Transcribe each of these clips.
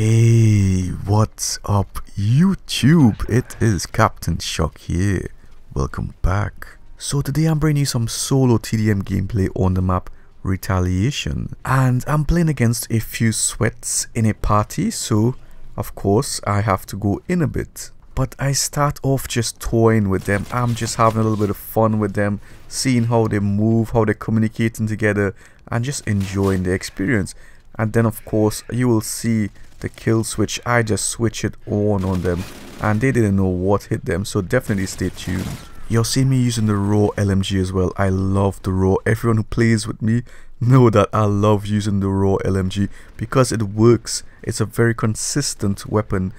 Hey, what's up YouTube? It is Captain Shock here. Welcome back. So today I'm bringing you some solo TDM gameplay on the map Retaliation. And I'm playing against a few sweats in a party, so of course I have to go in a bit. But I start off just toying with them. I'm just having a little bit of fun with them, seeing how they move, how they're communicating together, and just enjoying the experience. And then of course you will see the kill switch. I just switch it on them and they didn't know what hit them, so definitely stay tuned. You'll see me using the raw LMG as well. I love the raw. Everyone who plays with me know that I love using the raw LMG because it works. It's a very consistent weapon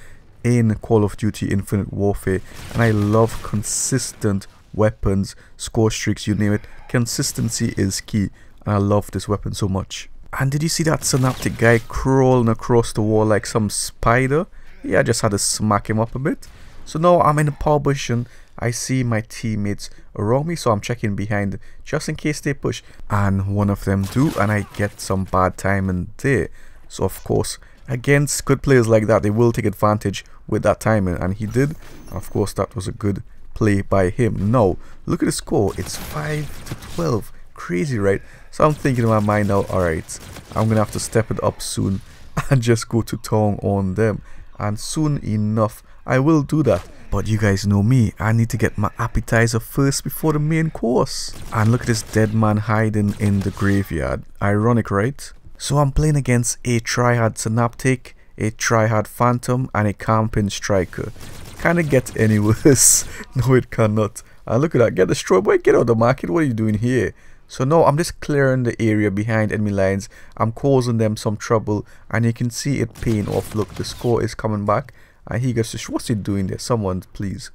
in Call of Duty Infinite Warfare, and I love consistent weapons, score streaks, you name it. Consistency is key, and I love this weapon so much. And did you see that Synaptic guy crawling across the wall like some spider? Yeah, I just had to smack him up a bit. So now I'm in a power position. I see my teammates around me, so I'm checking behind just in case they push. And one of them do, and I get some bad timing there. So of course, against good players like that, they will take advantage with that timing, and he did. Of course, that was a good play by him. Now, look at the score. It's 5-12. Crazy, right? So I'm thinking in my mind now, alright, I'm gonna have to step it up soon and just go to town on them. And soon enough, I will do that. But you guys know me, I need to get my appetizer first before the main course. And look at this dead man hiding in the graveyard. Ironic, right? So I'm playing against a tryhard Synaptic, a tryhard Phantom, and a camping striker. Can it get any worse? No, it cannot. And look at that, get destroyed. Boy, get out of the market. What are you doing here? So now I'm just clearing the area behind enemy lines. I'm causing them some trouble, and you can see it paying off. Look, the score is coming back, and he gets to, what's he doing there? Someone, please,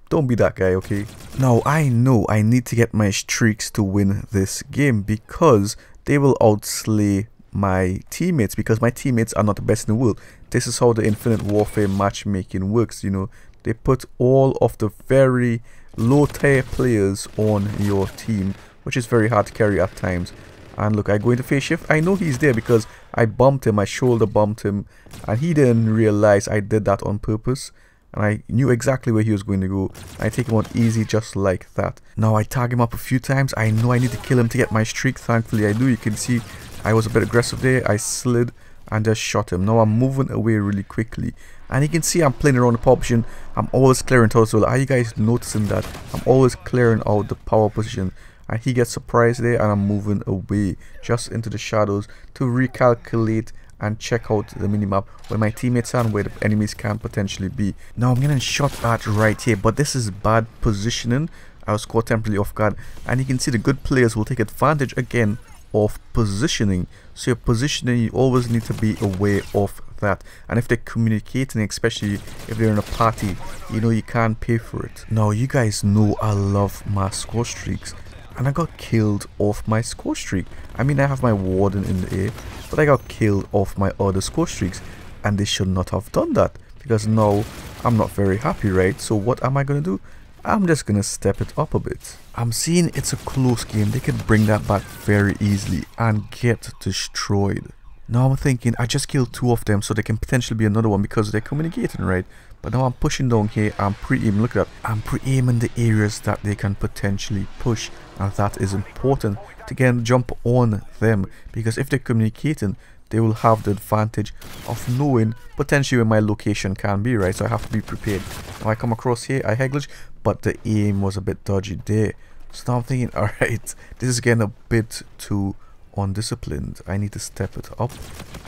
don't be that guy, okay? Now I know I need to get my streaks to win this game because they will outslay my teammates, because my teammates are not the best in the world. This is how the Infinite Warfare matchmaking works, you know. They put all of the very low tier players on your team, which is very hard to carry at times. And look, I go into phase shift. I know he's there because I bumped him, I shoulder bumped him, and he didn't realize I did that on purpose. And I knew exactly where he was going to go. I take him out easy just like that. Now I tag him up a few times. I know I need to kill him to get my streak. Thankfully I do. You can see I was a bit aggressive there. I slid and just shot him. Now I'm moving away really quickly. And you can see I'm playing around the power position. I'm always clearing out as well. Are you guys noticing that? I'm always clearing out the power position. And he gets surprised there, and I'm moving away just into the shadows to recalculate and check out the minimap where my teammates are and where the enemies can potentially be. Now I'm getting shot at right here, but this is bad positioning. I was caught temporarily off guard, and you can see the good players will take advantage again of positioning. So your positioning, you always need to be aware of that. And if they're communicating, especially if they're in a party, you know you can't pay for it. Now you guys know I love my score streaks, and I got killed off my score streak. I mean, I have my warden in the air, but I got killed off my other score streaks, and they should not have done that, because now I'm not very happy, right? So what am I gonna do? I'm just gonna step it up a bit. I'm seeing it's a close game. They could bring that back very easily and get destroyed. Now I'm thinking I just killed two of them, so there can potentially be another one because they're communicating, right? But now I'm pushing down here. I'm pre-aiming. Look at that. I'm pre-aiming the areas that they can potentially push, and that is important to get jump on them, because if they're communicating, they will have the advantage of knowing potentially where my location can be, right? So I have to be prepared. Now I come across here, I heglish, but the aim was a bit dodgy there. So now I'm thinking, alright, this is getting a bit too undisciplined. I need to step it up.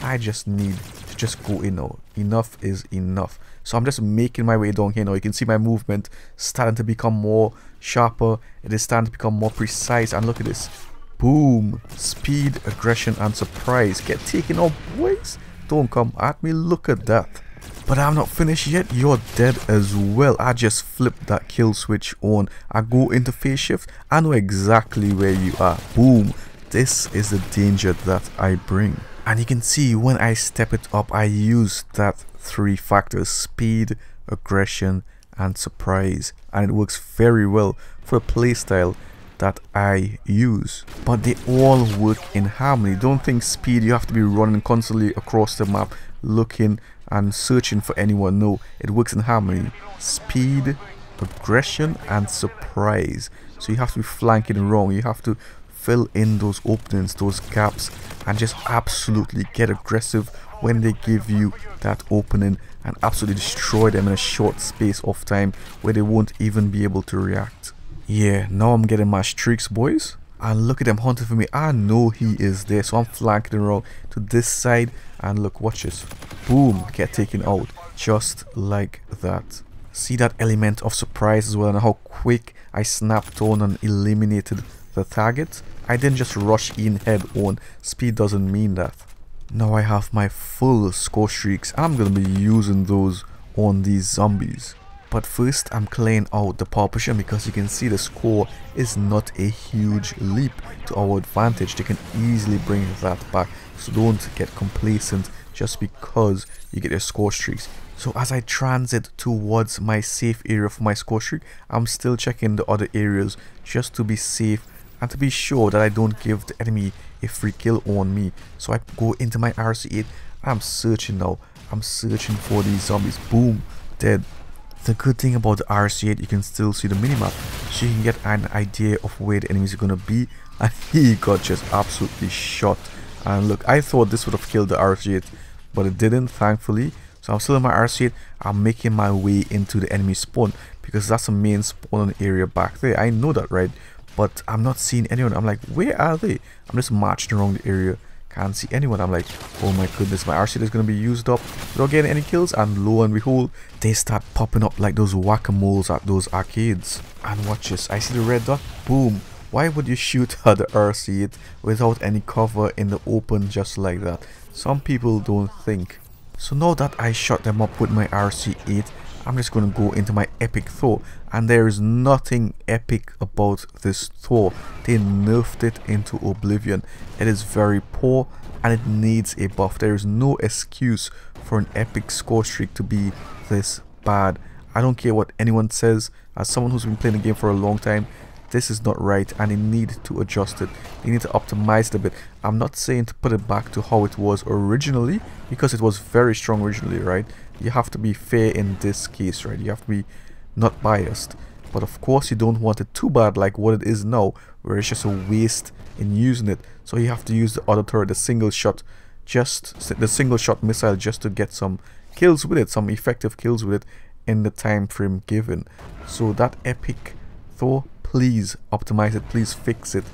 I just need to just go in now. Enough is enough. So I'm just making my way down here now. You can see my movement starting to become more sharper. It is starting to become more precise, and look at this. Boom. Speed, aggression, and surprise. Get taken out, boys. Don't come at me. Look at that. But I'm not finished yet. You're dead as well. I just flipped that kill switch on. I go into phase shift. I know exactly where you are. Boom. This is the danger that I bring. And you can see when I step it up, I use that 3 factors: speed, aggression, and surprise. And it works very well for the playstyle that I use. But they all work in harmony. Don't think speed, you have to be running constantly across the map looking and searching for anyone. No, it works in harmony. Speed, aggression, and surprise. So you have to be flanking wrong. You have to fill in those openings, those gaps, and just absolutely get aggressive when they give you that opening and absolutely destroy them in a short space of time where they won't even be able to react. Yeah, now I'm getting my streaks, boys. And look at them hunting for me. I know he is there, so I'm flanking around to this side. And look, watch this. Boom, get taken out just like that. See that element of surprise as well, and how quick I snapped on and eliminated the target. I didn't just rush in head on. Speed doesn't mean that. Now I have my full score streaks. I'm going to be using those on these zombies. But first I'm clearing out the power potion, because you can see the score is not a huge leap to our advantage. They can easily bring that back. So don't get complacent just because you get your score streaks. So as I transit towards my safe area for my score streak, I'm still checking the other areas just to be safe and to be sure that I don't give the enemy a free kill on me. So I go into my RC8. I'm searching now. I'm searching for these zombies. Boom, dead. The good thing about the RC8, you can still see the minimap, so you can get an idea of where the enemies are going to be. And he got just absolutely shot. And look, I thought this would have killed the RC8, but it didn't, thankfully. So I'm still in my RC8. I'm making my way into the enemy spawn, because that's the main spawn area back there. I know that, right? But I'm not seeing anyone. I'm like, where are they? I'm just marching around the area. Can't see anyone. I'm like, oh my goodness, my RC is going to be used up without getting any kills. And lo and behold, they start popping up like those whack-a-moles at those arcades. And watch this, I see the red dot. Boom. Why would you shoot at the RC8 without any cover in the open just like that? Some people don't think. So now that I shot them up with my RC8, I'm just going to go into my epic Thor, and there is nothing epic about this Thor. They nerfed it into oblivion. It is very poor and it needs a buff. There is no excuse for an epic score streak to be this bad. I don't care what anyone says. As someone who's been playing the game for a long time, this is not right, and they need to adjust it. They need to optimize it a bit. I'm not saying to put it back to how it was originally, because it was very strong originally, right? You have to be fair in this case, right? You have to be not biased. But of course you don't want it too bad like what it is now, where it's just a waste in using it. So you have to use the other turret, the single shot missile, just to get some kills with it, some effective kills with it in the time frame given. So that epic Thor, please optimize it, please fix it.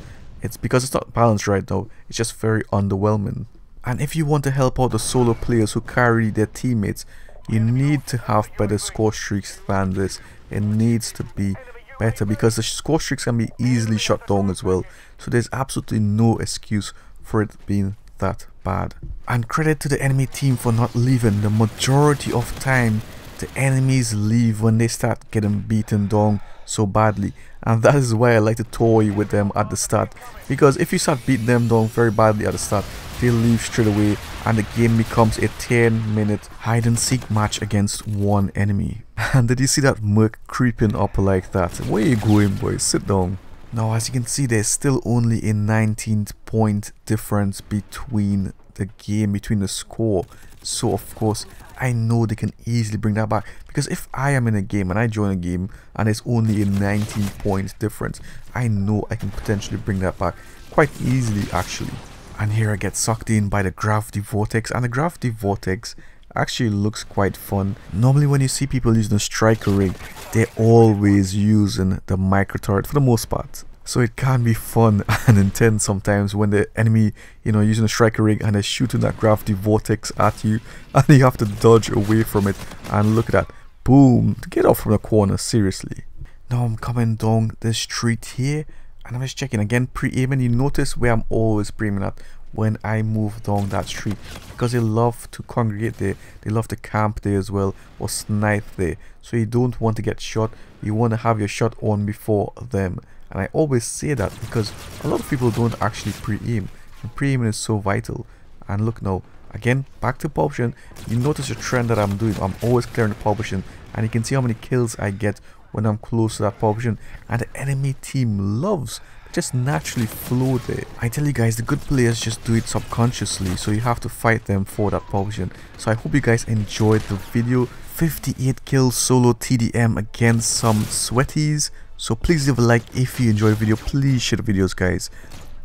It's because it's not balanced right now. It's just very underwhelming. And if you want to help out the solo players who carry their teammates, you need to have better score streaks than this. It needs to be better, because the score streaks can be easily shut down as well. So there's absolutely no excuse for it being that bad. And credit to the enemy team for not leaving. The majority of time the enemies leave when they start getting beaten down so badly, and that is why I like to toy with them at the start, because if you start beating them down very badly at the start, they leave straight away and the game becomes a 10-minute hide and seek match against one enemy. And did you see that merc creeping up like that? Where you going, boys? Sit down. Now as you can see, there's still only a 19-point difference between the game, between the score. So of course I know they can easily bring that back, because if I am in a game and I join a game and there's only a 19-point difference, I know I can potentially bring that back quite easily actually. And here I get sucked in by the gravity vortex, and the gravity vortex actually looks quite fun. Normally when you see people using a striker rig, they're always using the micro turret for the most part. So it can be fun and intense sometimes when the enemy, using a striker rig and they're shooting that gravity vortex at you, and you have to dodge away from it. And look at that. Boom. Get off from the corner, seriously. Now I'm coming down the street here, and I'm just checking again, pre-aiming. You notice where I'm always pre-aiming at when I move down that street, because they love to congregate there. They love to camp there as well, or snipe there. So you don't want to get shot. You want to have your shot on before them. And I always say that because a lot of people don't actually pre-aim, and pre-aiming is so vital. And look now, again, back to power potion. You notice the trend that I'm doing. I'm always clearing the power potion, and you can see how many kills I get when I'm close to that power potion. And the enemy team loves just naturally flow there. I tell you guys, the good players just do it subconsciously, so you have to fight them for that position. So I hope you guys enjoyed the video. 58 kills solo TDM against some sweaties. So please leave a like if you enjoyed the video. Please share the videos, guys,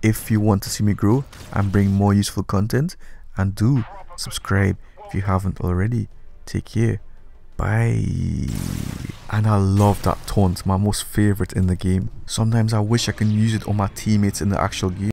if you want to see me grow and bring more useful content. And do subscribe if you haven't already. Take care. Bye. And I love that taunt, my most favorite in the game. Sometimes I wish I can use it on my teammates in the actual game.